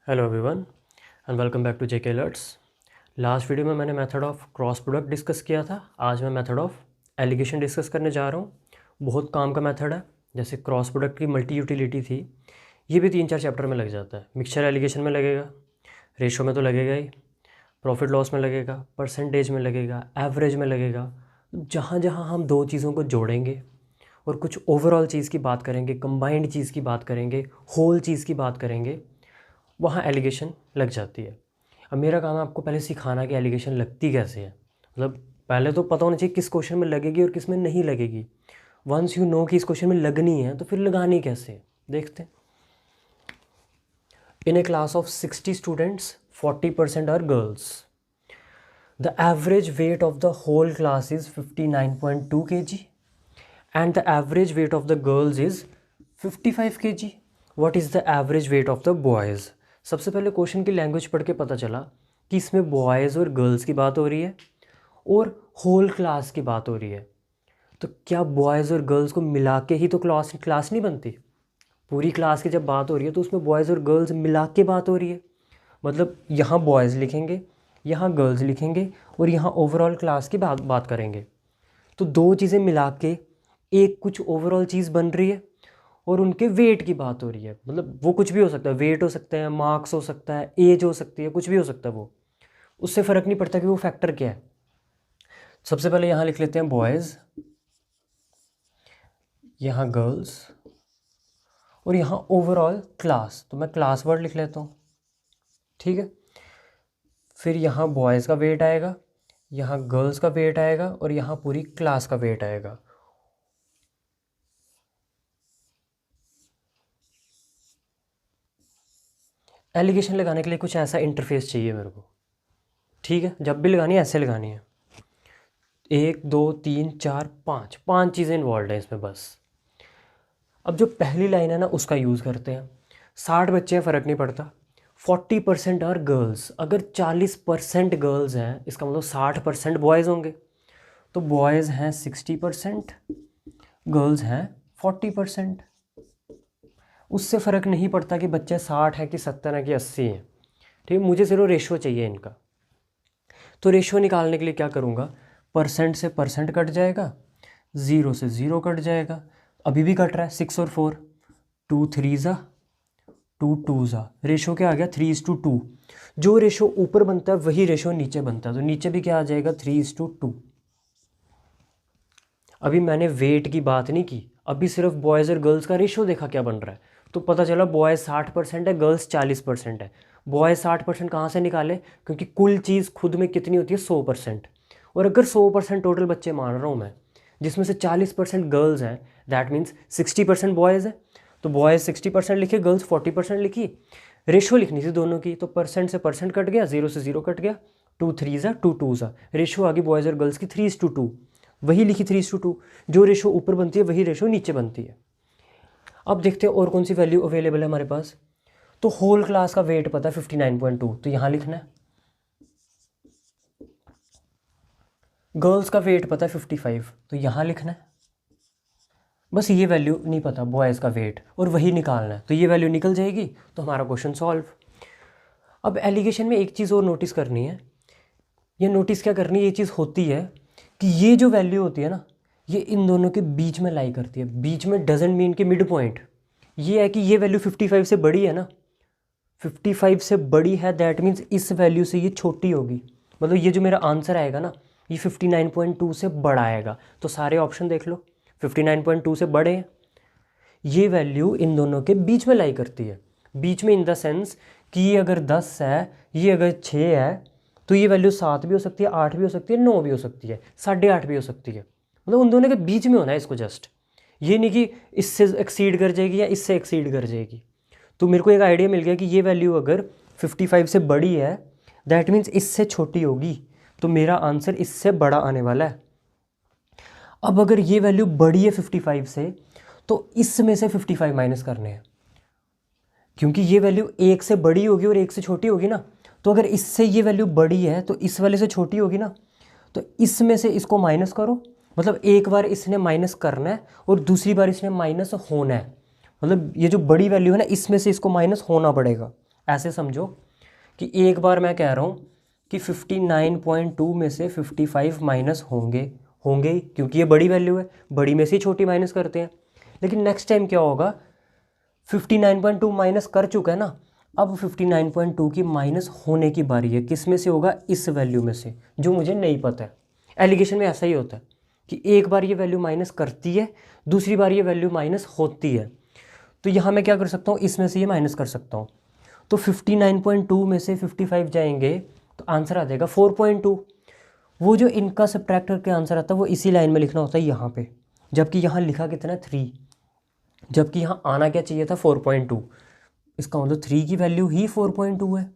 Hello everyone and welcome back to JK alerts. Last video में मैंने method of cross product discuss किया था। आज मैं मेथड ऑफ एलिगेशन डिस्कस करने जा रहा हूँ। बहुत काम का मेथड है। जैसे क्रॉस प्रोडक्ट की मल्टी यूटिलिटी थी, ये भी 3-4 चैप्टर में लग जाता है। मिक्सचर एलिगेशन में लगेगा, रेशो में तो लगेगा ही, प्रॉफिट लॉस में लगेगा, परसेंटेज में लगेगा, एवरेज में लगेगा। जहाँ जहाँ हम दो चीज़ों को जोड़ेंगे और कुछ ओवरऑल चीज़ की बात करेंगे, कंबाइंड चीज़ की बात करेंगे, होल चीज़ की बात करेंगे, वहाँ एलिगेशन लग जाती है। अब मेरा काम है आपको पहले सिखाना कि एलिगेशन लगती कैसे है। मतलब पहले तो पता होना चाहिए किस क्वेश्चन में लगेगी और किस में नहीं लगेगी। वंस यू नो कि इस क्वेश्चन में लगनी है तो फिर लगानी कैसे है, देखते हैं। In a class of 60 students 40% are girls. The average weight of the whole class is 59.2 kg and the average weight of the girls is 55 kg. What is the average weight of the boys? सबसे पहले question की language पढ़ के पता चला कि इसमें boys और गर्ल्स की बात हो रही है और होल क्लास की बात हो रही है। तो क्या बॉयज़ और गर्ल्स को मिला के ही तो क्लास नहीं बनती? पूरी क्लास की जब बात हो रही है तो उसमें बॉयज़ और गर्ल्स मिला के बात हो रही है। मतलब यहाँ बॉयज़ लिखेंगे, यहाँ गर्ल्स लिखेंगे और यहाँ ओवरऑल क्लास की बात करेंगे। तो दो चीज़ें मिला के एक कुछ ओवरऑल चीज़ बन रही है और उनके वेट की बात हो रही है। मतलब वो कुछ भी हो सकता है, वेट हो सकता है, मार्क्स हो सकता है, एज हो सकती है, कुछ भी हो सकता है। वो उससे फ़र्क नहीं पड़ता कि वो फैक्टर क्या है। सबसे पहले यहाँ लिख लेते हैं बॉयज़, यहाँ गर्ल्स और यहाँ ओवरऑल क्लास। तो मैं क्लास वर्ड लिख लेता हूँ, ठीक है। फिर यहाँ बॉयज़ का वेट आएगा, यहाँ गर्ल्स का वेट आएगा और यहाँ पूरी क्लास का वेट आएगा। एलिगेशन लगाने के लिए कुछ ऐसा इंटरफेस चाहिए मेरे को, ठीक है। जब भी लगानी है ऐसे लगानी है। 1 2 3 4 5 चीज़ें इन्वॉल्व हैं इसमें बस। अब जो पहली लाइन है ना उसका यूज़ करते हैं। 60 बच्चे हैं, फ़र्क नहीं पड़ता। 40% आर गर्ल्स। अगर 40% गर्ल्स हैं इसका मतलब 60% बॉयज़ होंगे। तो बॉयज़ हैं 60%, गर्ल्स हैं 40%। उससे फ़र्क नहीं पड़ता कि बच्चे 60 है कि 70 है कि 80 हैं, ठीक है। मुझे सिर्फ रेशो चाहिए इनका। तो रेशो निकालने के लिए क्या करूँगा, परसेंट से परसेंट कट जाएगा, 0 से 0 कट जाएगा। अभी भी कट रहा है, 6 और 4, 2 3 ज़ा 2 2 ज़ा। रेशो क्या आ गया, 3:2। जो रेशो ऊपर बनता है वही रेशो नीचे बनता है। तो नीचे भी क्या आ जाएगा, 3:2। अभी मैंने वेट की बात नहीं की, अभी सिर्फ बॉयज़ और गर्ल्स का रेशो देखा क्या बन रहा है। तो पता चला बॉयज़ 60% है, गर्ल्स 40% है। बॉयज़ 60% कहाँ से निकाले, क्योंकि कुल चीज़ खुद में कितनी होती है, 100%। और अगर 100% टोटल बच्चे मान रहा हूँ मैं, जिसमें से 40% गर्ल्स हैं, दैट मीन्स 60% बॉयज़ है। तो बॉयज़ 60% लिखे, गर्ल्स 40% लिखी। रेशो लिखनी थी दोनों की, तो परसेंट से परसेंट कट गया, 0 से 0 कट गया, 2 3 ज़ा 2 2 ज़ा। रेशो आ गई बॉयज़ और गर्ल्स की 3:2। वही लिखी 3:2। जो रेशो ऊपर बनती है वही रेशो नीचे बनती है। अब देखते हैं और कौन सी वैल्यू अवेलेबल है हमारे पास। तो होल क्लास का वेट पता है 59.2, तो यहाँ लिखना है। गर्ल्स का वेट पता है 55, तो यहाँ लिखना है। बस ये वैल्यू नहीं पता बॉयज़ का वेट, और वही निकालना है। तो ये वैल्यू निकल जाएगी तो हमारा क्वेश्चन सॉल्व। अब एलिगेशन में एक चीज़ और नोटिस करनी है। ये नोटिस क्या करनी है, ये चीज़ होती है कि ये जो वैल्यू होती है ना, ये इन दोनों के बीच में लाई करती है। बीच में डजेंट मीन कि मिड पॉइंट। ये है कि ये वैल्यू 55 से बड़ी है ना, 55 से बड़ी है, दैट मीन्स इस वैल्यू से ये छोटी होगी। मतलब ये जो मेरा आंसर आएगा ना, ये 59.2 से बड़ा आएगा। तो सारे ऑप्शन देख लो, 59.2 से बड़े हैं। ये वैल्यू इन दोनों के बीच में लाई करती है। बीच में इन द सेंस कि ये अगर 10 है, ये अगर 6 है, तो ये वैल्यू 7 भी हो सकती है, 8 भी हो सकती है, 9 भी हो सकती है, 8.5 भी हो सकती है। मतलब उन दोनों के बीच में होना है इसको जस्ट। ये नहीं कि इससे एक्सीड कर जाएगी या इससे एक्सीड कर जाएगी। तो मेरे को एक आइडिया मिल गया कि ये वैल्यू अगर 55 से बड़ी है, दैट मीन्स इससे छोटी होगी, तो मेरा आंसर इससे बड़ा आने वाला है। अब अगर ये वैल्यू बड़ी है 55 से, तो इसमें से 55 माइनस करने हैं, क्योंकि ये वैल्यू एक से बड़ी होगी और एक से छोटी होगी ना। तो अगर इससे ये वैल्यू बड़ी है तो इस वाले से छोटी होगी ना, तो इसमें से इसको माइनस करो। मतलब एक बार इसने माइनस करना है और दूसरी बार इसने माइनस होना है। मतलब ये जो बड़ी वैल्यू है ना, इसमें से इसको माइनस होना पड़ेगा। ऐसे समझो कि एक बार मैं कह रहा हूँ कि 59.2 में से 55 माइनस होंगे ही, क्योंकि ये बड़ी वैल्यू है, बड़ी में से ही छोटी माइनस करते हैं। लेकिन नेक्स्ट टाइम क्या होगा, 59.2 माइनस कर चुका है ना, अब 59.2 की माइनस होने की बारी है। किस में से होगा, इस वैल्यू में से, जो मुझे नहीं पता है। एलिगेशन में ऐसा ही होता है कि एक बार ये वैल्यू माइनस करती है, दूसरी बार ये वैल्यू माइनस होती है। तो यहाँ मैं क्या कर सकता हूँ, इसमें से ये माइनस कर सकता हूँ। तो 59.2 में से 55 जाएंगे तो आंसर आ जाएगा 4.2। वो जो इनका सब्ट्रैक्ट करके आंसर आता है वो इसी लाइन में लिखना होता है यहाँ पे, जबकि यहाँ लिखा कितना है 3, जबकि यहाँ आना क्या चाहिए था 4.2। इसका मतलब 3 की वैल्यू ही 4.2 है।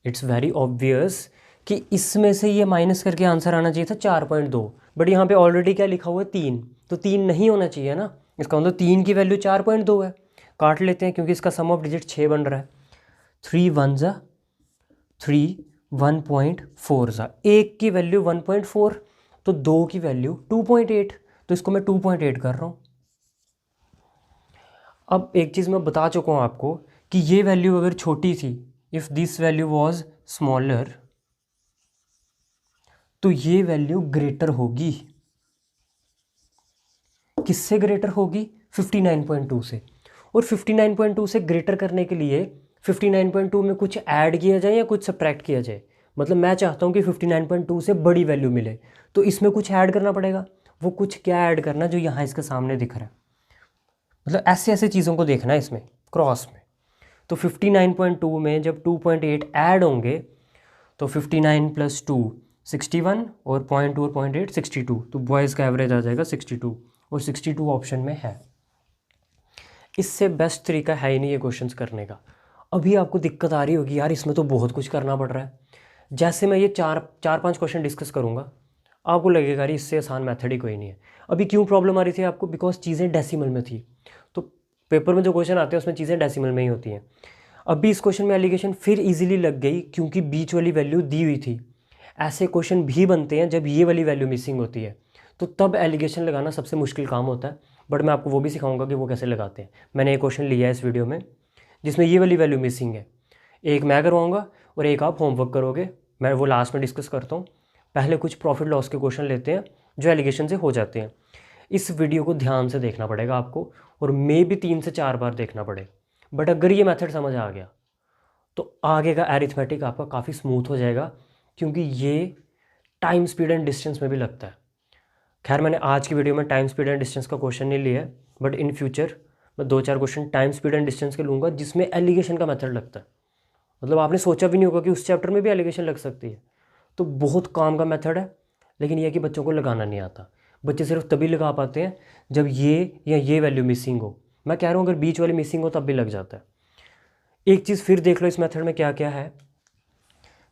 इट्स वेरी ऑब्वियस कि इसमें से ये माइनस करके आंसर आना चाहिए था 4.2, बट यहाँ पे ऑलरेडी क्या लिखा हुआ है 3, तो 3 नहीं होना चाहिए ना। इसका मतलब 3 की वैल्यू 4.2 है। काट लेते हैं क्योंकि इसका सम ऑफ डिजिट 6 बन रहा है। 3 1 ज़ा 3, 1.4 ज़ा, एक की वैल्यू 1.4, तो 2 की वैल्यू 2.8, तो इसको मैं 2.8 कर रहा हूँ। अब एक चीज़ मैं बता चुका हूँ आपको कि ये वैल्यू अगर छोटी थी, if this value was smaller, तो ये वैल्यू ग्रेटर होगी। किससे ग्रेटर होगी, 59.2 से। और 59.2 से ग्रेटर करने के लिए 59.2 में कुछ ऐड किया जाए या कुछ सब्ट्रैक्ट किया जाए। मतलब मैं चाहता हूँ कि 59.2 से बड़ी वैल्यू मिले, तो इसमें कुछ ऐड करना पड़ेगा। वो कुछ क्या ऐड करना, जो यहाँ इसके सामने दिख रहा है। मतलब ऐसे ऐसे चीज़ों को देखना है इसमें क्रॉस में। तो 59.2 में जब 2.8 ऐड होंगे तो 59 + 2 61 और 0.2 और 0.8 62, तो बॉयज़ का एवरेज आ जाएगा 62, और 62 ऑप्शन में है। इससे बेस्ट तरीका है ही नहीं ये क्वेश्चंस करने का। अभी आपको दिक्कत आ रही होगी, यार इसमें तो बहुत कुछ करना पड़ रहा है। जैसे मैं ये चार पांच क्वेश्चन डिस्कस करूँगा, आपको लगेगा यार इससे आसान मेथड ही कोई नहीं है। अभी क्यों प्रॉब्लम आ रही थी आपको, बिकॉज चीज़ें डेसिमल में थी। तो पेपर में जो क्वेश्चन आते हैं उसमें चीज़ें डेसिमल में ही होती हैं। अभी इस क्वेश्चन में एलिगेशन फिर इजीली लग गई क्योंकि बीच वाली वैल्यू दी हुई थी। ऐसे क्वेश्चन भी बनते हैं जब ये वाली वैल्यू मिसिंग होती है, तो तब एलिगेशन लगाना सबसे मुश्किल काम होता है। बट मैं आपको वो भी सिखाऊंगा कि वो कैसे लगाते हैं। मैंने एक क्वेश्चन लिया है इस वीडियो में जिसमें ये वाली वैल्यू मिसिंग है। एक मैं करवाऊँगा और एक आप होमवर्क करोगे, मैं वो लास्ट में डिस्कस करता हूँ। पहले कुछ प्रॉफिट लॉस के क्वेश्चन लेते हैं जो एलिगेशन से हो जाते हैं। इस वीडियो को ध्यान से देखना पड़ेगा आपको, और मे भी 3 से 4 बार देखना पड़े। बट अगर ये मेथड समझ आ गया तो आगे का एरिथमेटिक आपका काफ़ी स्मूथ हो जाएगा, क्योंकि ये टाइम स्पीड एंड डिस्टेंस में भी लगता है। खैर मैंने आज की वीडियो में टाइम स्पीड एंड डिस्टेंस का क्वेश्चन नहीं लिया है, बट इन फ्यूचर मैं 2-4 question time speed and distance के लूँगा जिसमें एलिगेशन का मेथड लगता है। मतलब आपने सोचा भी नहीं होगा कि उस चैप्टर में भी एलिगेशन लग सकती है। तो बहुत काम का मेथड है, लेकिन यह कि बच्चों को लगाना नहीं आता। बच्चे सिर्फ तभी लगा पाते हैं जब ये या ये वैल्यू मिसिंग हो। मैं कह रहा हूँ अगर बीच वाली मिसिंग हो तब भी लग जाता है। एक चीज़ फिर देख लो इस मेथड में क्या क्या है,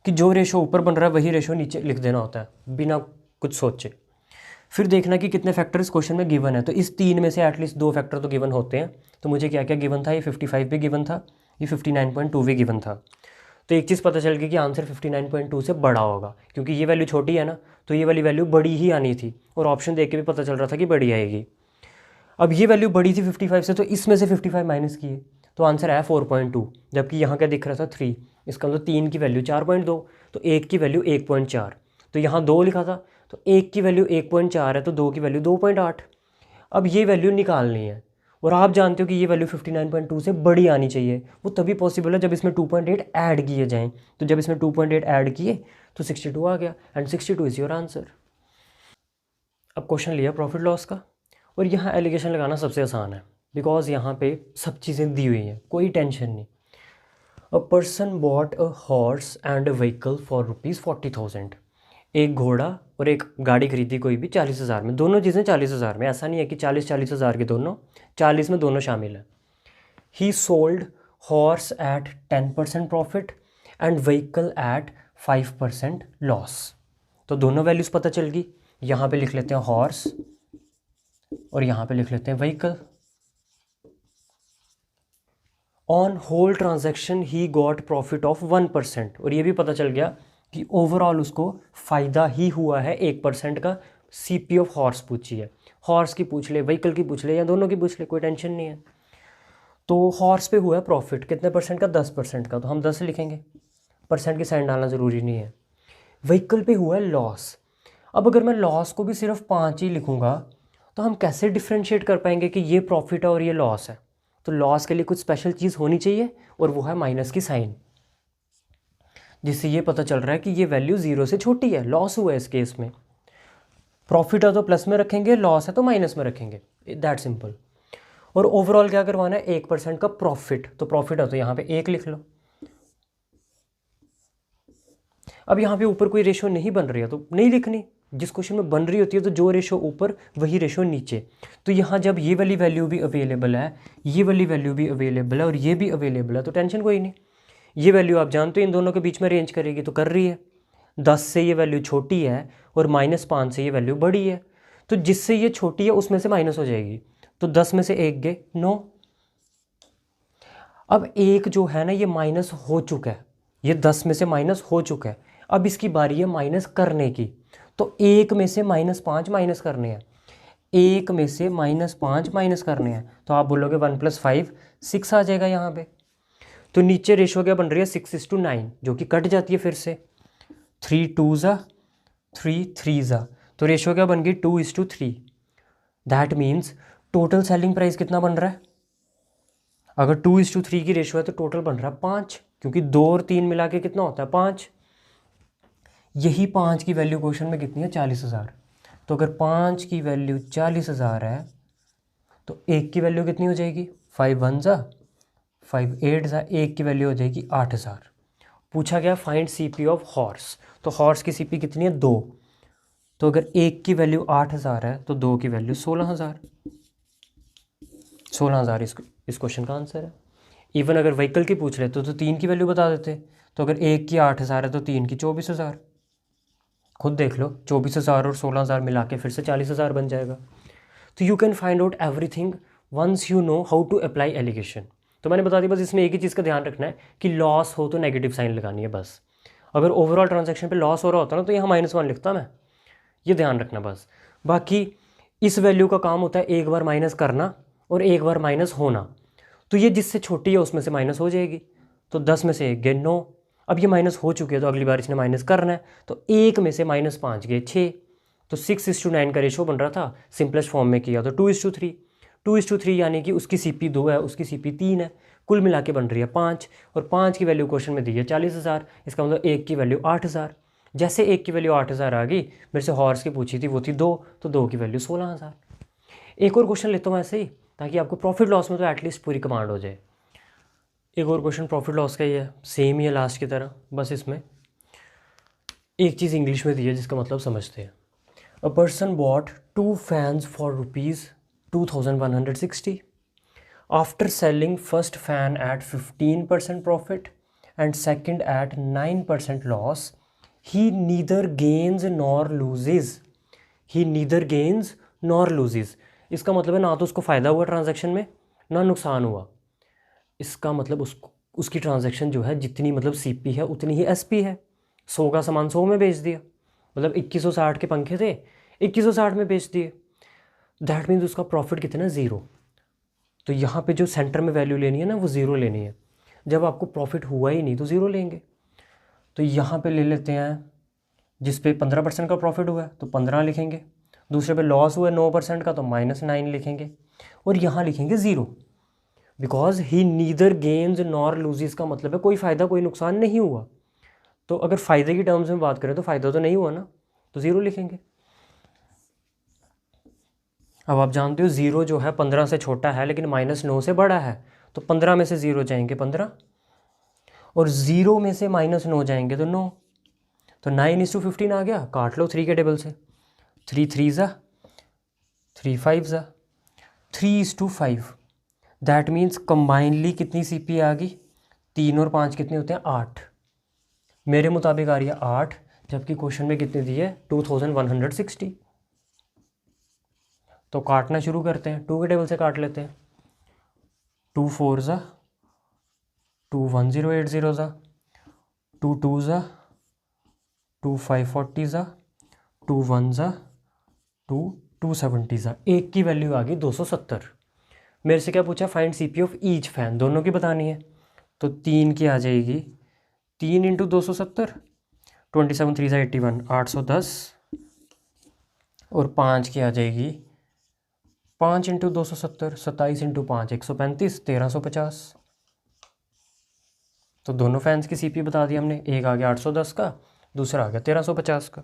कि जो रेशो ऊपर बन रहा है वही रेशो नीचे लिख देना होता है बिना कुछ सोचे। फिर देखना कि कितने फैक्टर इस क्वेश्चन में गिवन है। तो इस 3 में से एटलीस्ट 2 फैक्टर तो गिवन होते हैं। तो मुझे क्या क्या गिवन था, ये 55 भी गिवन था, ये 59.2 भी गिवन था। तो एक चीज़ पता चल गई कि आंसर 59.2 से बड़ा होगा, क्योंकि ये वैल्यू छोटी है ना, तो ये वाली वैल्यू बड़ी ही आनी थी, और ऑप्शन देख के भी पता चल रहा था कि बड़ी आएगी। अब ये वैल्यू बड़ी थी 55 से, तो इसमें से 55 माइनस किए तो आंसर आया 4.2, जबकि यहाँ क्या दिख रहा था 3। इसका मतलब 3 की वैल्यू 4.2, तो 1 की वैल्यू 1.4, तो यहाँ 2 लिखा था, तो 1 की वैल्यू 1.4 है तो 2 की वैल्यू 2.8। अब ये वैल्यू निकालनी है, और आप जानते हो कि ये वैल्यू 59.2 से बड़ी आनी चाहिए। वो तभी पॉसिबल है जब इसमें 2.8 ऐड किए जाएँ। तो जब इसमें 2.8 ऐड किए तो 62 आ गया, एंड 62 इज़ योर आंसर। अब क्वेश्चन लिया प्रॉफिट लॉस का, और यहाँ एलिगेशन लगाना सबसे आसान है, बिकॉज यहाँ पे सब चीज़ें दी हुई हैं, कोई टेंशन नहीं। अ person bought a horse and a vehicle for ₹40,000। एक घोड़ा और एक गाड़ी खरीदी कोई भी 40,000 में, दोनों चीज़ें 40,000 में। ऐसा नहीं है कि 40 हज़ार के दोनों, 40 में दोनों शामिल है। He sold horse at 10% profit and vehicle at 5% loss. तो दोनों वैल्यूज़ पता चल गई। यहाँ पे लिख लेते हैं हॉर्स और यहाँ पे लिख लेते हैं vehicle. On whole transaction he got profit of 1%, और ये भी पता चल गया कि ओवरऑल उसको फ़ायदा ही हुआ है 1% का। CP ऑफ हॉर्स पूछी है, हॉर्स की पूछ ले, व्हीकल की पूछ ले, या दोनों की पूछ ले, कोई टेंशन नहीं है। तो हॉर्स पे हुआ है प्रॉफिट कितने परसेंट का, 10% का, तो हम 10 लिखेंगे, परसेंट की साइन डालना ज़रूरी नहीं है। व्हीकल पे हुआ है लॉस। अब अगर मैं लॉस को भी सिर्फ 5 ही लिखूँगा तो हम कैसे डिफ्रेंशिएट कर पाएंगे कि ये प्रॉफिट है और ये लॉस है। तो लॉस के लिए कुछ स्पेशल चीज़ होनी चाहिए और वो है माइनस की साइन, जिससे ये पता चल रहा है कि ये वैल्यू 0 से छोटी है, लॉस हुआ है इस केस में। प्रॉफिट है तो प्लस में रखेंगे, लॉस है तो माइनस में रखेंगे, दैट सिंपल। और ओवरऑल क्या करवाना है, 1% का प्रॉफिट, तो प्रॉफिट है तो यहाँ पे 1 लिख लो। अब यहाँ पे ऊपर कोई रेशो नहीं बन रही है तो नहीं लिखनी, जिस क्वेश्चन में बन रही होती है तो जो रेशो ऊपर वही रेशो नीचे। तो यहाँ जब ये वाली वैल्यू भी अवेलेबल है, ये वाली वैल्यू भी अवेलेबल है और ये भी अवेलेबल है, तो टेंशन कोई नहीं। ये वैल्यू आप जानते हो इन दोनों के बीच में रेंज करेगी, तो कर रही है। 10 से ये वैल्यू छोटी है और -5 से ये वैल्यू बड़ी है, तो जिससे ये छोटी है उसमें से माइनस हो जाएगी, तो 10 में से 1 गए 9। अब 1 जो है ना ये माइनस हो चुका है, ये 10 में से माइनस हो चुका है। अब इसकी बारी है माइनस करने की, तो 1 में से -5 माइनस करने हैं, 1 में से -5 माइनस करने हैं, तो आप बोलोगे 1 + 5 6 आ जाएगा यहाँ पे। तो नीचे रेशो क्या बन रही है, 6:9, जो कि कट जाती है फिर से, 3 2 ज़ा 3 3 ज़ा, तो रेशो क्या बन गई 2:3। That means total selling price कितना बन रहा है, अगर 2:3 की रेशो है तो टोटल बन रहा है 5, क्योंकि 2 और 3 मिला के कितना होता है 5। यही 5 की वैल्यू क्वेश्चन में कितनी है, 40,000। तो अगर 5 की वैल्यू 40,000 है तो 1 की वैल्यू कितनी हो जाएगी, 5 1 ज़ा 5 8 ज़ा, 1 की वैल्यू हो जाएगी 8,000। पूछा गया फाइंड सीपी ऑफ हॉर्स, तो हॉर्स की सीपी कितनी है 2, तो अगर 1 की वैल्यू 8,000 है तो 2 की वैल्यू 16,000। 16,000 इस क्वेश्चन का आंसर है। इवन अगर व्हीकल की पूछ लेते तो 3 की वैल्यू बता देते, तो अगर 1 की 8,000 है तो 3 की 24,000। खुद देख लो, 24,000 और 16,000 मिला के फिर से 40,000 बन जाएगा। तो you can find out everything once you know how to apply alligation. तो मैंने बता दिया, बस इसमें एक ही चीज़ का ध्यान रखना है कि लॉस हो तो नेगेटिव साइन लगानी है बस। अगर ओवरऑल ट्रांजैक्शन पे लॉस हो रहा होता ना तो यहाँ -1 लिखता मैं, ये ध्यान रखना बस। बाकी इस वैल्यू का काम होता है एक बार माइनस करना और एक बार माइनस होना, तो ये जिससे छोटी है उसमें से माइनस हो जाएगी, तो 10 में से 1 गए 9। अब ये माइनस हो चुकी है तो अगली बार इसने माइनस करना है, तो 1 में से -5 गए 6, तो 6:9 का रेशो बन रहा था, सिंपलेस्ट फॉर्म में किया तो 2:3। 2:3 यानी कि उसकी सीपी 2 है, उसकी सीपी 3 है, कुल मिला के बन रही है 5, और 5 की वैल्यू क्वेश्चन में दी है 40,000, इसका मतलब 1 की वैल्यू 8,000। जैसे 1 की वैल्यू 8,000 आ गई, मेरे से हॉर्स की पूछी थी वो थी 2, तो 2 की वैल्यू 16,000। एक और क्वेश्चन लेता हूँ ऐसे ही, ताकि आपको प्रॉफिट लॉस में तो एटलीस्ट पूरी कमांड हो जाए। एक और क्वेश्चन प्रॉफिट लॉस का ही है, सेम ही है लास्ट की तरह, बस इसमें एक चीज़ इंग्लिश में दी है जिसका मतलब समझते हैं। A person bought 2 fans for ₹2,160 after selling first fan at 15% profit and second at 9% loss, he neither gains nor loses. He neither gains nor loses, इसका मतलब है ना तो उसको फ़ायदा हुआ ट्रांजैक्शन में ना नुकसान हुआ। इसका मतलब उसकी ट्रांजैक्शन जो है जितनी मतलब सीपी है उतनी ही एसपी है। 100 का सामान 100 में बेच दिया, मतलब 2160 के पंखे थे 2160 में बेच दिए, दैट मीन्स उसका प्रॉफिट कितना है 0। तो यहाँ पे जो सेंटर में वैल्यू लेनी है ना वो 0 लेनी है। जब आपको प्रॉफिट हुआ ही नहीं तो 0 लेंगे। तो यहाँ पे ले लेते हैं जिस पे 15% का प्रॉफिट हुआ है तो 15 लिखेंगे, दूसरे पे लॉस हुआ है 9% का तो -9 लिखेंगे, और यहाँ लिखेंगे 0, because he neither gains nor loses का मतलब है कोई फ़ायदा कोई नुकसान नहीं हुआ। तो अगर फ़ायदे की टर्म्स में बात करें तो फ़ायदा तो नहीं हुआ ना, तो 0 लिखेंगे। अब आप जानते हो 0 जो है 15 से छोटा है लेकिन -9 से बड़ा है, तो 15 में से 0 जाएंगे 15, और 0 में से -9 जाएंगे तो 9, तो 9:15 आ गया, काट लो 3 के टेबल से, 3 3 ज़ा 3 5 ज़ा 3:5। दैट मीन्स कंबाइनली कितनी सीपी आ गई, 3 और 5 कितने होते हैं 8, मेरे मुताबिक आ रही है 8, जबकि क्वेश्चन में कितनी दी है 2160। तो काटना शुरू करते हैं, 2 के टेबल से काट लेते हैं, 2 4 ज़ा 2 1080 ज़ा 2 2 ज़ा 2 540 ज़ा 2 1 ज़ा 2 270 ज़ा, 1 की वैल्यू आ गई 270। मेरे से क्या पूछा, find CP of each fan, दोनों की बतानी है। तो 3 की आ जाएगी 3 इंटू 270, 27 3 81, 810। और 5 की आ जाएगी 5 इंटू 270, 27 इंटू 5 135, 1350। तो दोनों फैंस की CP बता दी हमने, एक आ गया 810 का, दूसरा आ गया 1350 का।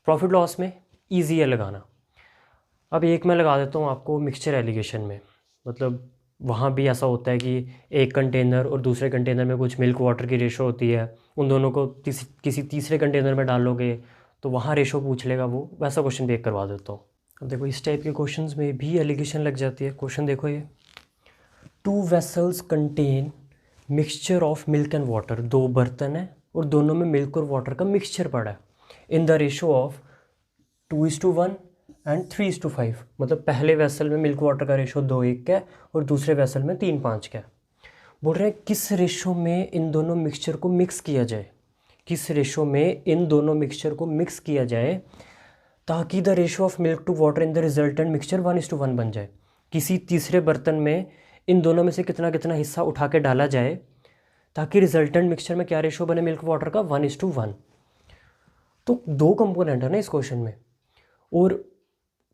प्रॉफिट लॉस में ईजी है लगाना। अब एक मैं लगा देता हूँ आपको मिक्सचर एलिगेशन में, मतलब वहाँ भी ऐसा होता है कि एक कंटेनर और दूसरे कंटेनर में कुछ मिल्क वाटर की रेशो होती है, उन दोनों को किसी तीसरे कंटेनर में डालोगे तो वहाँ रेशो पूछ लेगा वो, वैसा क्वेश्चन भी एक करवा देता हूँ। अब देखो इस टाइप के क्वेश्चंस में भी एलिगेशन लग जाती है। क्वेश्चन देखो ये, 2 vessels contain mixture of milk and water, 2 बर्तन है और दोनों में मिल्क और वाटर का मिक्सचर पड़ा है in the ratio of 2:1 and 3:5। मतलब पहले वेसल में मिल्क वाटर का रेशो 2:1 का है और दूसरे वेसल में 3:5 का है। बोल रहे हैं किस रेशो में इन दोनों मिक्सचर को मिक्स किया जाए, किस रेशो में इन दोनों मिक्सचर को मिक्स किया जाए ताकि the ratio of milk to water in the resultant mixture 1:1 बन जाए। किसी तीसरे बर्तन में इन दोनों में से कितना कितना हिस्सा उठा के डाला जाए ताकि रिजल्टेंट मिक्सचर में क्या रेशो बने मिल्क वाटर का, 1:1। तो 2 कंपोनेंट है ना इस क्वेश्चन में, और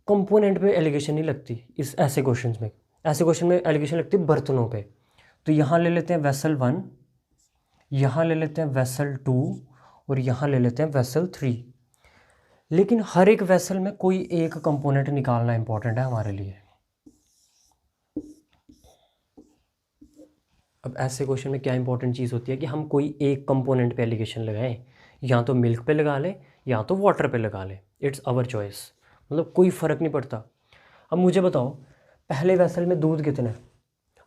कंपोनेंट पे एलिगेशन नहीं लगती इस ऐसे क्वेश्चंस में। ऐसे क्वेश्चन में एलिगेशन लगती है बर्तनों पे। तो यहाँ ले लेते हैं वेसल 1, यहाँ ले लेते हैं वेसल 2 और यहाँ ले लेते हैं वेसल 3। लेकिन हर एक वेसल में कोई एक कंपोनेंट निकालना इंपॉर्टेंट है हमारे लिए। अब ऐसे क्वेश्चन में क्या इंपॉर्टेंट चीज़ होती है कि हम कोई एक कंपोनेंट पे एलिगेशन लगाएं, या तो मिल्क पे लगा लें या तो वाटर पे लगा लें, इट्स आवर चॉइस, मतलब कोई फ़र्क नहीं पड़ता। अब मुझे बताओ पहले वेसल में दूध कितना है,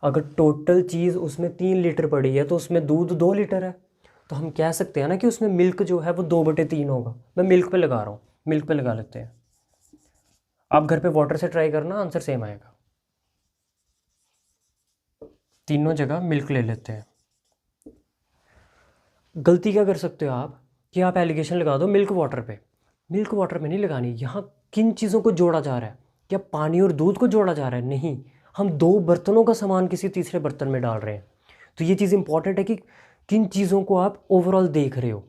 अगर टोटल चीज़ उसमें 3 लीटर पड़ी है तो उसमें दूध 2 लीटर है, तो हम कह सकते हैं ना कि उसमें मिल्क जो है वो 2/3 होगा। मैं मिल्क पे लगा रहा हूँ, मिल्क पे लगा लेते हैं। आप घर पे वाटर से ट्राई करना, आंसर सेम आएगा। तीनों जगह मिल्क ले लेते हैं। गलती क्या कर सकते हो आप कि आप एलिगेशन लगा दो मिल्क वाटर पे, मिल्क वाटर पे नहीं लगानी। यहाँ किन चीज़ों को जोड़ा जा रहा है, क्या पानी और दूध को जोड़ा जा रहा है? नहीं, हम 2 बर्तनों का सामान किसी तीसरे बर्तन में डाल रहे हैं। तो ये चीज़ इंपॉर्टेंट है कि किन चीज़ों को आप ओवरऑल देख रहे हो।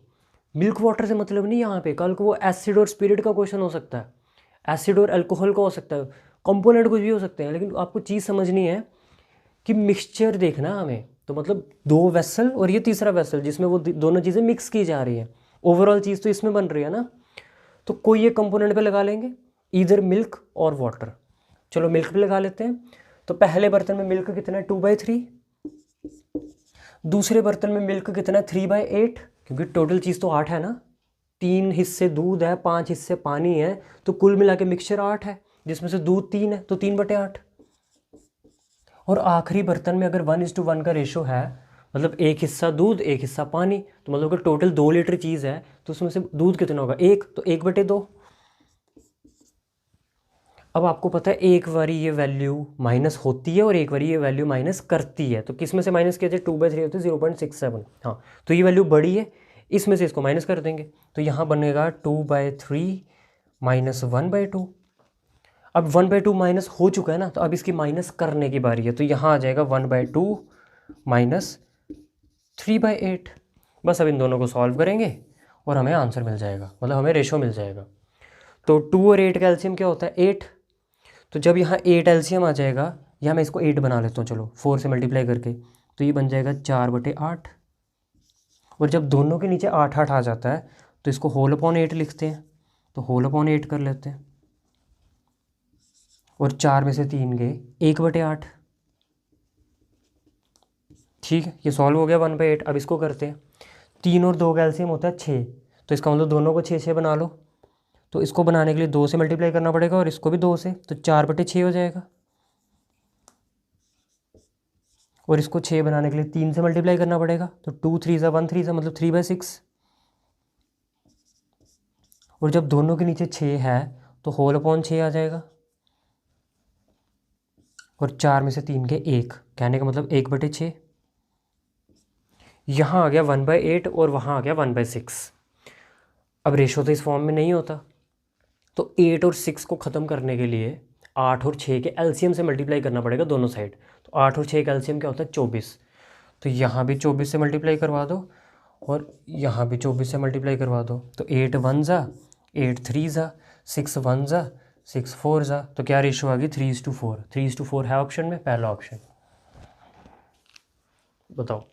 मिल्क वाटर से मतलब नहीं यहाँ पे, कल को वो एसिड और स्पिरिट का क्वेश्चन हो सकता है, एसिड और अल्कोहल का हो सकता है, कंपोनेंट कुछ भी हो सकते हैं। लेकिन आपको चीज़ समझनी है कि मिक्सचर देखना हमें। तो मतलब 2 वेसल और ये तीसरा वेसल जिसमें वो दोनों चीज़ें मिक्स की जा रही हैं, ओवरऑल चीज़ तो इसमें बन रही है ना। तो कोई एक कंपोनेंट पे लगा लेंगे, इधर मिल्क और वाटर। चलो मिल्क पे लगा लेते हैं। तो पहले बर्तन में मिल्क कितना है, 2/3। दूसरे बर्तन में मिल्क कितना है, 3/8, क्योंकि टोटल चीज़ तो 8 है ना। 3 हिस्से दूध है, 5 हिस्से पानी है, तो कुल मिला के मिक्सचर 8 है, जिसमें से दूध 3 है, तो 3/8। और आखिरी बर्तन में अगर 1:1 का रेशो है, मतलब एक हिस्सा दूध एक हिस्सा पानी, तो मतलब अगर टोटल 2 लीटर चीज़ है तो उसमें से दूध कितना होगा, 1, तो 1/2। अब आपको पता है एक बारी ये वैल्यू माइनस होती है और एक बारी ये वैल्यू माइनस करती है। तो किस में से माइनस किया जाए, 2/3 होती है 0.67। हाँ, तो ये वैल्यू बड़ी है, इसमें से इसको माइनस कर देंगे, तो यहाँ बनेगा 2/3 माइनस 1/2। अब 1/2 माइनस हो चुका है ना, तो अब इसकी माइनस करने की बारी है। तो यहाँ आ जाएगा 1/2 माइनस 3/8। बस अब इन दोनों को सॉल्व करेंगे और हमें आंसर मिल जाएगा, मतलब हमें रेशो मिल जाएगा। तो 2 और 8 का एलसीएम क्या होता है, 8। तो जब यहाँ 8 एलसीएम आ जाएगा, या मैं इसको 8 बना लेता हूँ, चलो 4 से मल्टीप्लाई करके, तो ये बन जाएगा 4/8। और जब दोनों के नीचे 8 आ जाता है तो इसको होल अपॉन 8 लिखते हैं, तो होल अपॉन 8 कर लेते हैं। और 4 में से 3 गए, 1/8। ठीक है, ये सॉल्व हो गया 1/8। अब इसको करते हैं, 3 और 2 का एलसीएम होता है 6, तो इसका मतलब दोनों को 6 बना लो। तो इसको बनाने के लिए 2 से मल्टीप्लाई करना पड़ेगा और इसको भी 2 से, तो 4/6 हो जाएगा। और इसको 6 बनाने के लिए 3 से मल्टीप्लाई करना पड़ेगा, तो 2 3 1 3 मतलब 3/6। और जब दोनों के नीचे 6 है तो होल अपॉन 6 आ जाएगा। और 4 में से 3 के 1, कहने का मतलब 1/6। यहाँ आ गया 1/8 और वहाँ आ गया 1/6। अब रेशो तो इस फॉर्म में नहीं होता, तो 8 और 6 को ख़त्म करने के लिए 8 और 6 के एलसीएम से मल्टीप्लाई करना पड़ेगा दोनों साइड। तो 8 और 6 का एलसीएम क्या होता है 24। तो यहाँ भी 24 से मल्टीप्लाई करवा दो और यहाँ भी 24 से मल्टीप्लाई करवा दो। तो 8 1 ज़ा 8 3 ज़ा 6 1 ज़ा 6 4 ज़ा। तो क्या रेशो आ गई 3:4। 3:4 है ऑप्शन में, पहला ऑप्शन। बताओ,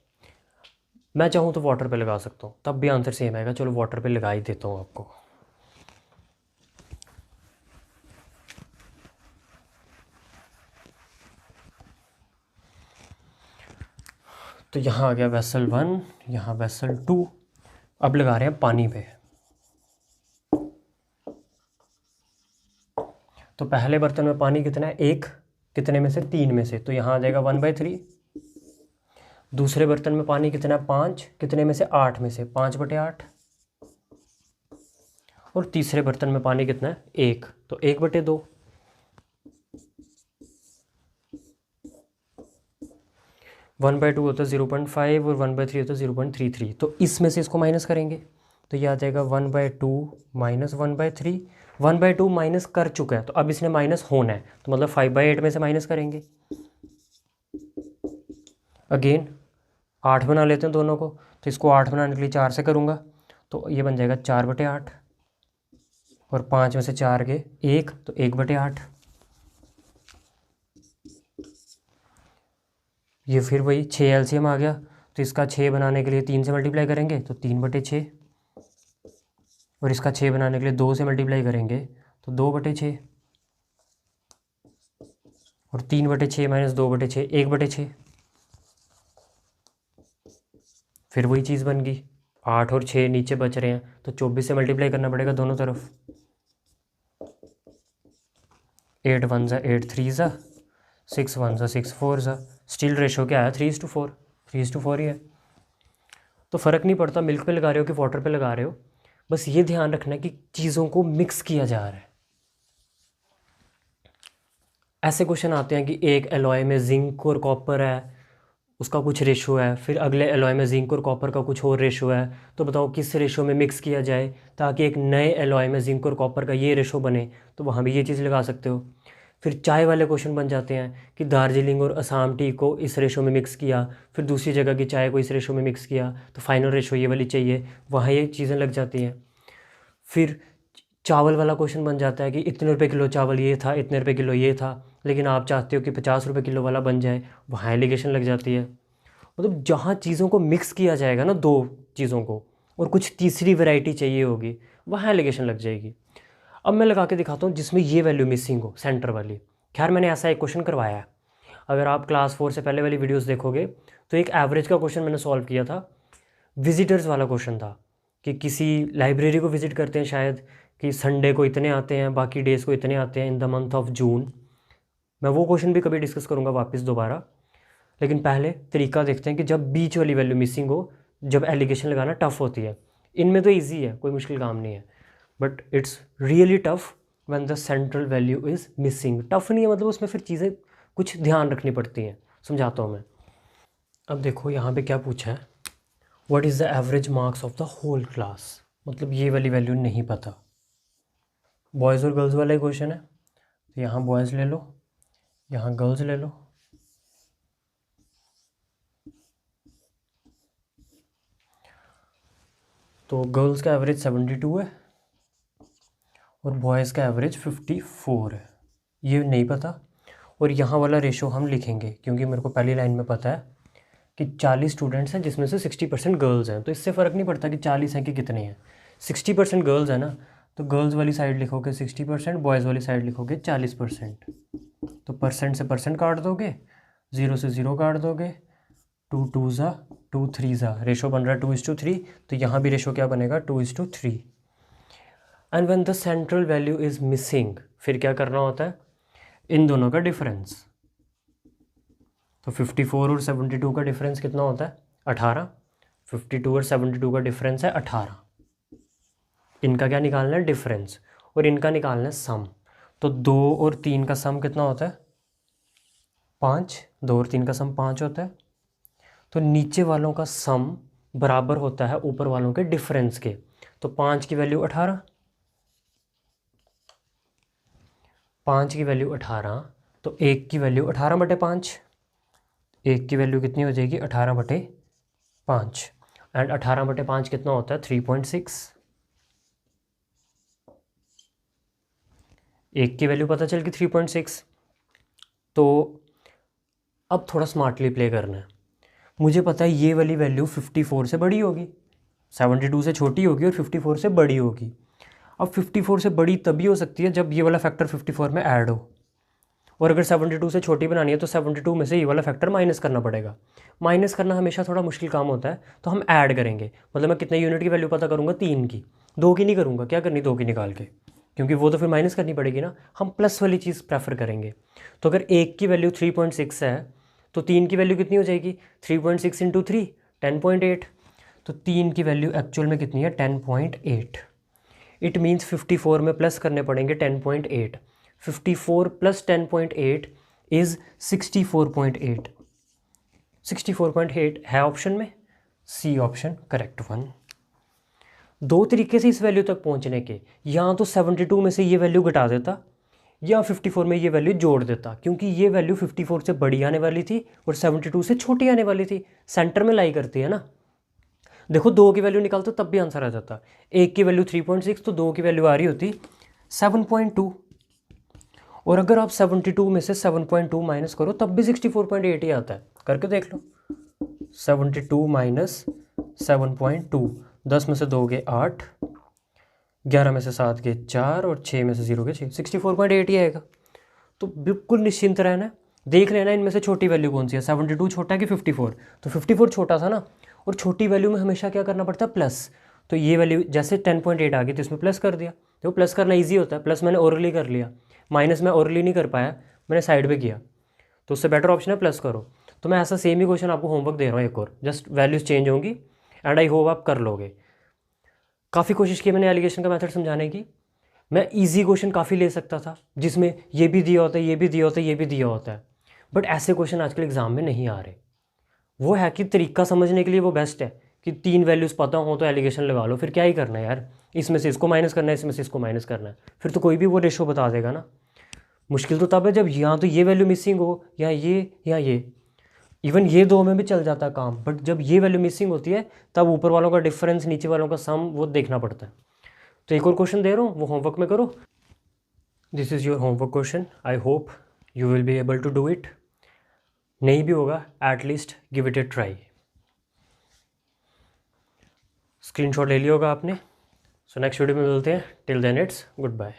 मैं चाहूँ तो वाटर पे लगा सकता हूँ, तब भी आंसर सेम आएगा। चलो वाटर पे लगा ही देता हूँ आपको। तो यहाँ आ गया वेसल 1, यहाँ वेसल 2। अब लगा रहे हैं पानी पे। तो पहले बर्तन में पानी कितना है, 1, कितने में से, 3 में से, तो यहाँ आ जाएगा 1/3। दूसरे बर्तन में पानी कितना है, 5, कितने में से, 8 में से, 5/8। और तीसरे बर्तन में पानी कितना है, 1, तो 1/2। 1/2 होता है 0.5 और 1/3 होता है 0.33। तो इसमें से इसको माइनस करेंगे तो ये आ जाएगा 1/2 माइनस 1/3। 1/2 माइनस कर चुका है, तो अब इसने माइनस होना है, तो मतलब 5/8 में से माइनस करेंगे। अगेन 8 बना लेते हैं दोनों को, तो इसको 8 बनाने के लिए 4 से करूँगा, तो ये बन जाएगा 4/8। और 5 में से 4 गए 1, तो 1/8। ये फिर वही 6 एलसीएम आ गया, तो इसका 6 बनाने के लिए 3 से मल्टीप्लाई करेंगे तो 3/6। और इसका 6 बनाने के लिए 2 से मल्टीप्लाई करेंगे तो 2/6। और 3/6 माइनस 2/6 1/6। फिर वही चीज़ बन गई, 8 और 6 नीचे बच रहे हैं, तो 24 से मल्टीप्लाई करना पड़ेगा दोनों तरफ। 8 1 ज़ा 8 3 ज़ा 6 1 ज़ा 6 4 ज़ा। स्टिल रेशो क्या है, 3:4। 3:4 ही है। तो फ़र्क नहीं पड़ता मिल्क पे लगा रहे हो कि वाटर पे लगा रहे हो, बस ये ध्यान रखना है कि चीज़ों को मिक्स किया जा रहा है। ऐसे क्वेश्चन आते हैं कि एक एलॉय में जिंक और कॉपर है, उसका कुछ रेशो है, फिर अगले एलॉय में जिंक और कॉपर का कुछ और रेशो है, तो बताओ किस रेशो में मिक्स किया जाए ताकि एक नए एलॉय में जिंक और कॉपर का ये रेशो बने। तो वहाँ भी ये चीज़ लगा सकते हो। फिर चाय वाले क्वेश्चन बन जाते हैं कि दार्जिलिंग और असम टी को इस रेशो में मिक्स किया, फिर दूसरी जगह की चाय को इस रेशो में मिक्स किया, तो फाइनल रेशो ये वाली चाहिए, वहाँ ये चीज़ें लग जाती हैं। फिर चावल वाला क्वेश्चन बन जाता है कि इतने रुपए किलो चावल ये था, इतने रुपए किलो ये था, लेकिन आप चाहते हो कि 50 रुपये किलो वाला बन जाए, वहाँ एलिगेशन लग जाती है। मतलब जहाँ चीज़ों को मिक्स किया जाएगा ना, दो चीज़ों को, और कुछ तीसरी वैरायटी चाहिए होगी, वहाँ एलिगेशन लग जाएगी। अब मैं लगा के दिखाता हूँ जिसमें ये वैल्यू मिसिंग हो, सेंटर वाली। खैर मैंने ऐसा एक क्वेश्चन करवाया है, अगर आप क्लास 4 से पहले वाली वीडियोस देखोगे तो एक एवरेज का क्वेश्चन मैंने सॉल्व किया था। विजिटर्स वाला क्वेश्चन था कि किसी लाइब्रेरी को विज़िट करते हैं शायद, कि संडे को इतने आते हैं, बाकी डेज़ को इतने आते हैं in the month of June. मैं वो क्वेश्चन भी कभी डिस्कस करूँगा वापस दोबारा, लेकिन पहले तरीका देखते हैं कि जब बीच वाली वैल्यू मिसिंग हो, जब एलिगेशन लगाना टफ होती है। इनमें तो ईजी है, कोई मुश्किल काम नहीं है, but it's really tough when the central value is missing. Tough नहीं है, मतलब उसमें फिर चीज़ें कुछ ध्यान रखनी पड़ती हैं। समझाता हूँ मैं। अब देखो यहाँ पे क्या पूछा है, what is the average marks of the whole class. मतलब ये वाली वैल्यू नहीं पता, बॉयज़ और गर्ल्स वाला ही क्वेश्चन है, तो यहाँ बॉयज़ ले लो, यहाँ गर्ल्स ले लो। तो गर्ल्स का एवरेज 72 है और बॉयज़ का एवरेज 54 है, ये नहीं पता। और यहाँ वाला रेशो हम लिखेंगे क्योंकि मेरे को पहली लाइन में पता है कि 40 स्टूडेंट्स हैं जिसमें से 60% गर्ल्स हैं, तो इससे फ़र्क नहीं पड़ता कि 40 हैं कि कितने हैं। 60% गर्ल्स है ना, तो गर्ल्स वाली साइड लिखोगे 60%, बॉयज़ वाली साइड लिखोगे 40%। तो परसेंट से परसेंट काट दोगे, 0 से 0 काट दोगे, 2 2 ज़ा 2 3 ज़ा, रेशो बन रहा है 2:3। तो यहाँ भी रेशो क्या बनेगा 2:3। And when the central value is missing, फिर क्या करना होता है, इन दोनों का डिफरेंस। तो 54 और 72 का डिफरेंस कितना होता है, 18। 52 और 72 का डिफरेंस है 18। इनका क्या निकालना है, डिफरेंस, और इनका निकालना है सम। तो 2 और 3 का सम कितना होता है, 5। 2 और 3 का सम 5 होता है। तो नीचे वालों का सम बराबर होता है ऊपर वालों के डिफरेंस के। तो 5 की वैल्यू 18, 5 की वैल्यू 18, तो 1 की वैल्यू 18/5, 1 की वैल्यू कितनी हो जाएगी 18/5, एंड 18/5 कितना होता है 3.6। 1 की वैल्यू पता चल गई 3.6। तो अब थोड़ा स्मार्टली प्ले करना है। मुझे पता है ये वाली वैल्यू 54 से बड़ी होगी, 72 से छोटी होगी और 54 से बड़ी होगी। अब 54 से बड़ी तभी हो सकती है जब ये वाला फैक्टर 54 में ऐड हो, और अगर 72 से छोटी बनानी है तो 72 में से ये वाला फैक्टर माइनस करना पड़ेगा। माइनस करना हमेशा थोड़ा मुश्किल काम होता है, तो हम ऐड करेंगे। मतलब मैं कितने यूनिट की वैल्यू पता करूँगा 3 की, 2 की नहीं करूँगा। क्या करनी 2 की निकाल के, क्योंकि वो तो फिर माइनस करनी पड़ेगी ना। हम प्लस वाली चीज़ प्रेफर करेंगे। तो अगर 1 की वैल्यू 3.6 है तो 3 की वैल्यू कितनी हो जाएगी 3.6 इंटू 3 10.8। तो 3 की वैल्यू एक्चुअल में कितनी है 10.8। इट मीन्स 54 में प्लस करने पड़ेंगे 10.8। 54 प्लस 10.8 इज़ 64.8। 64.8 है ऑप्शन में, सी ऑप्शन करेक्ट वन। दो तरीके से इस वैल्यू तक पहुंचने के, या तो 72 में से ये वैल्यू घटा देता या 54 में ये वैल्यू जोड़ देता, क्योंकि ये वैल्यू 54 से बड़ी आने वाली थी और 72 से छोटी आने वाली थी। सेंटर में लाई करती है ना। देखो 2 की वैल्यू निकालते तब भी आंसर आ जाता। 1 की वैल्यू 3.6 तो 2 की वैल्यू आ रही होती 7.2। और अगर आप 72 में से 7.2 माइनस करो तब भी 64.8 ही आता है। करके देख लो। 72 माइनस 7.2, 10 में से 2 गए 8, 11 में से 7 गए 4 और 6 में से 0 गए 6, 64.8 ही आएगा। तो बिल्कुल निश्चिंत रहना है। देख लेना इनमें से छोटी वैल्यू कौन सी है, 72 छोटा है कि 54। तो 54 छोटा था ना, और छोटी वैल्यू में हमेशा क्या करना पड़ता है प्लस। तो ये वैल्यू जैसे 10.8 आ गई तो इसमें प्लस कर दिया। तो प्लस करना ईजी होता है, प्लस मैंने ओरली कर लिया। माइनस मैं ओरली नहीं कर पाया, मैंने साइड पे किया, तो उससे बेटर ऑप्शन है प्लस करो। तो मैं ऐसा सेम ही क्वेश्चन आपको होमवर्क दे रहा हूँ एक और, जस्ट वैल्यूज़ चेंज होंगी एंड आई होप आप कर लोगे। काफ़ी कोशिश की मैंने एलिगेशन का मेथड समझाने की। मैं इजी क्वेश्चन काफ़ी ले सकता था जिसमें ये भी दिया होता है, ये भी दिया होता है, ये भी दिया होता है, बट ऐसे क्वेश्चन आजकल एग्जाम में नहीं आ रहे। वो है कि तरीका समझने के लिए वो बेस्ट है कि 3 वैल्यूज़ पता हो तो एलिगेशन लगा लो। फिर क्या ही करना है यार, इसमें से इसको माइनस करना है, इसमें से इसको माइनस करना है, फिर तो कोई भी वो रेशो बता देगा ना। मुश्किल तो तब है जब यहाँ तो ये वैल्यू मिसिंग हो या ये। इवन ये दो में भी चल जाता है काम, बट जब ये वैल्यू मिसिंग होती है तब ऊपर वालों का डिफरेंस नीचे वालों का सम वो देखना पड़ता है। तो एक और क्वेश्चन दे रहा हूँ, वो होमवर्क में करो। This is your homework question, I hope you will be able to do it. नहीं भी होगा at least give it a try. Screenshot ले लिया होगा आपने। सो नेक्स्ट वीडियो में मिलते हैं। Till then it's good bye.